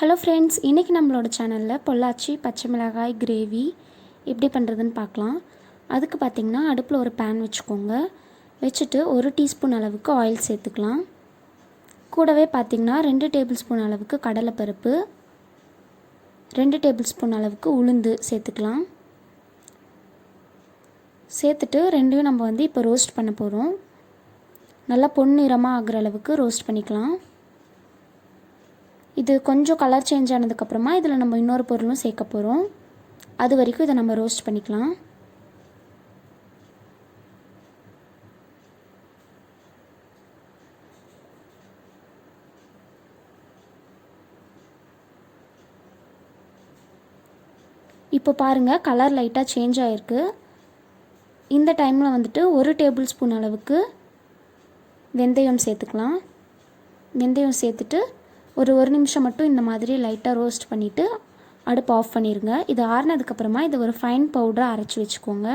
Hello friends, இன்றைக்கி நம்மளோட சேனலில் பொள்ளாச்சி பச்சை மிளகாய் கிரேவி எப்படி பண்ணுறதுன்னு பார்க்கலாம். அதுக்கு பார்த்திங்கன்னா அடுப்பில் ஒரு பேன் வச்சுக்கோங்க. வச்சுட்டு 1 டீஸ்பூன் அளவுக்கு ஆயில் சேர்த்துக்கலாம். கூடவே பார்த்திங்கன்னா 2 டேபிள் ஸ்பூன் அளவுக்கு கடலைப்பருப்பு, 2 டேபிள் ஸ்பூன் அளவுக்கு உளுந்து சேர்த்துக்கலாம். சேர்த்துட்டு ரெண்டையும் நம்ம இப்போ ரோஸ்ட் பண்ண போகிறோம். நல்லா பொன்னிறமாக ஆகிற அளவுக்கு ரோஸ்ட் பண்ணிக்கலாம். இது கொஞ்சம் கலர் சேஞ்ச் ஆனதுக்கப்புறமா இதில் நம்ம இன்னொரு பொருளும் சேர்க்க போகிறோம். அது வரைக்கும் இதை நம்ம ரோஸ்ட் பண்ணிக்கலாம். இப்போ பாருங்கள், கலர் லைட்டாக சேஞ்ச் ஆகிருக்கு. இந்த டைமில் 1 டேபிள் ஸ்பூன் அளவுக்கு வெந்தயம் சேர்த்துக்கலாம். வெந்தயம் சேர்த்துட்டு ஒரு நிமிஷம் மட்டும் இந்த மாதிரி லைட்டாக ரோஸ்ட் பண்ணிவிட்டு அடுப்பு ஆஃப் பண்ணிடுங்க. இது ஆறினதுக்கப்புறமா இதை ஒரு ஃபைன் பவுடராக அரைச்சி வச்சுக்கோங்க.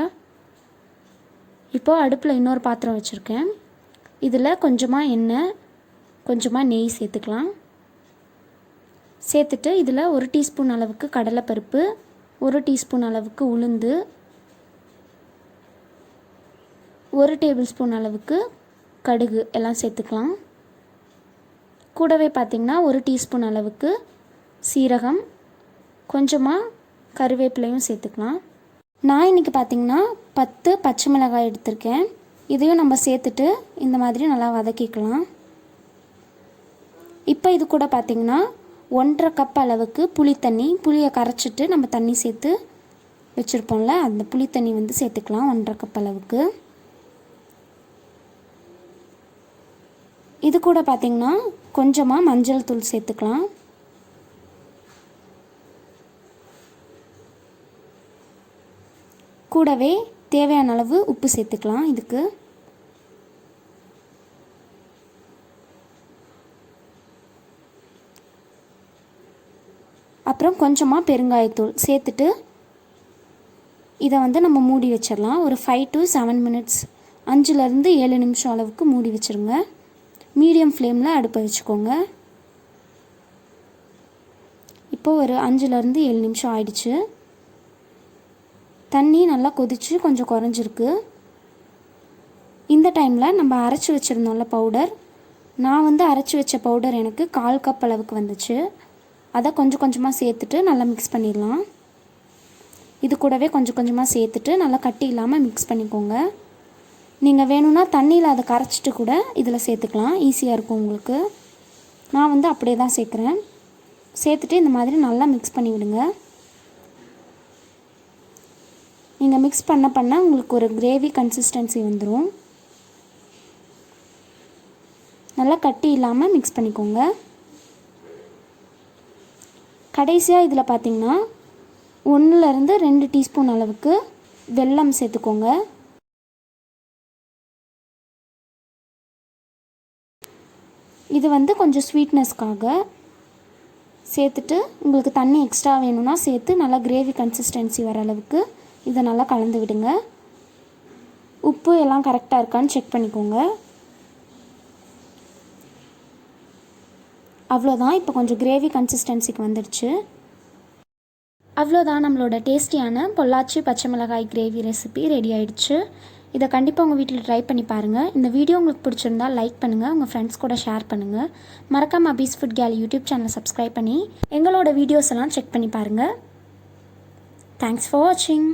இப்போது அடுப்பில் இன்னொரு பாத்திரம் வச்சுருக்கேன். இதில் கொஞ்சமாக எண்ணெய், கொஞ்சமாக நெய் சேர்த்துக்கலாம். சேர்த்துட்டு இதில் 1 டீஸ்பூன் அளவுக்கு கடலைப்பருப்பு, 1 டீஸ்பூன் அளவுக்கு உளுந்து, 1 டேபிள் ஸ்பூன் அளவுக்கு கடுகு எல்லாம் சேர்த்துக்கலாம். கூடவே பார்த்திங்கன்னா 1 டீஸ்பூன் அளவுக்கு சீரகம், கொஞ்சமாக கருவேப்பிலையும் சேர்த்துக்கலாம். நான் இன்றைக்கி பார்த்திங்கன்னா 10 பச்சை மிளகாய் எடுத்திருக்கேன். இதையும் நம்ம சேர்த்துட்டு இந்த மாதிரி நல்லா வதக்கிக்கலாம். இப்போ இது கூட பார்த்திங்கன்னா 1.5 கப் அளவுக்கு புளியை கரைச்சிட்டு நம்ம தண்ணி சேர்த்து வச்சுருப்போம்ல, அந்த புளி தண்ணி சேர்த்துக்கலாம். 1.5 கப் அளவுக்கு. இது கூட பார்த்திங்கன்னா கொஞ்சமாக மஞ்சள் தூள் சேர்த்துக்கலாம். கூடவே தேவையான அளவு உப்பு சேர்த்துக்கலாம். இதுக்கு அப்புறம் கொஞ்சமாக பெருங்காயத்தூள் சேர்த்துட்டு இதை நம்ம மூடி வச்சிடலாம். ஒரு 5 to 7 மினிட்ஸ், 5லேருந்து 7 நிமிஷம் அளவுக்கு மூடி வச்சுருங்க. மீடியம் ஃப்ளேமில் அடுப்பை வச்சுக்கோங்க. இப்போது ஒரு 5லேருந்து 7 நிமிஷம் ஆயிடுச்சு. தண்ணி நல்லா கொதித்து கொஞ்சம் குறைஞ்சிருக்கு. இந்த டைமில் நம்ம அரைச்சி வச்சுருந்தோம்ல பவுடர், நான் அரைச்சி வச்ச பவுடர் எனக்கு 1/4 கப் அளவுக்கு வந்துச்சு. அதை கொஞ்சம் கொஞ்சமாக சேர்த்துட்டு நல்லா மிக்ஸ் பண்ணிடலாம். இது கூடவே கொஞ்சம் கொஞ்சமாக சேர்த்துட்டு நல்லா கட்டி இல்லாமல் மிக்ஸ் பண்ணிக்கோங்க. நீங்கள் வேணும்னா தண்ணியில் அதை கரைச்சிட்டு கூட இதில் சேர்த்துக்கலாம், ஈஸியாக இருக்கும் உங்களுக்கு. நான் அப்படியே தான் சேர்க்குறேன். சேர்த்துட்டு இந்த மாதிரி நல்லா மிக்ஸ் பண்ணி விடுங்க. நீங்கள் மிக்ஸ் பண்ண உங்களுக்கு ஒரு கிரேவி கன்சிஸ்டன்சி வந்துடும். நல்லா கட்டி இல்லாமல் மிக்ஸ் பண்ணிக்கோங்க. கடைசியாக இதில் பார்த்திங்கன்னா 1லேருந்து 2 டீஸ்பூன் அளவுக்கு வெல்லம் சேர்த்துக்கோங்க. இது கொஞ்சம் ஸ்வீட்னஸ்க்காக சேர்த்துட்டு, உங்களுக்கு தண்ணி எக்ஸ்ட்ரா வேணும்னா சேர்த்து நல்லா கிரேவி கன்சிஸ்டன்சி வர அளவுக்கு இதை நல்லா கலந்து விடுங்க. உப்பு எல்லாம் கரெக்டாக இருக்கான்னு செக் பண்ணிக்கோங்க. அவ்வளோதான், இப்போ கொஞ்சம் கிரேவி கன்சிஸ்டன்சிக்கு வந்துடுச்சு. அவ்வளோதான், நம்மளோட டேஸ்டியான பொள்ளாச்சி பச்சை மிளகாய் கிரேவி ரெசிபி ரெடி ஆயிடுச்சு. இதை கண்டிப்பாக உங்கள் வீட்டில் ட்ரை பண்ணி பாருங்கள். இந்த வீடியோ உங்களுக்கு பிடிச்சிருந்தால் லைக் பண்ணுங்கள், உங்கள் ஃப்ரெண்ட்ஸ் கூட ஷேர் பண்ணுங்கள். மறக்காமல் அபீஸ் ஃபுட் கேலி யூடியூப் சேனலை சப்ஸ்கிரைப் பண்ணி எங்களோட வீடியோஸ் எல்லாம் செக் பண்ணி பாருங்கள். தேங்க்ஸ் ஃபார் வாட்சிங்.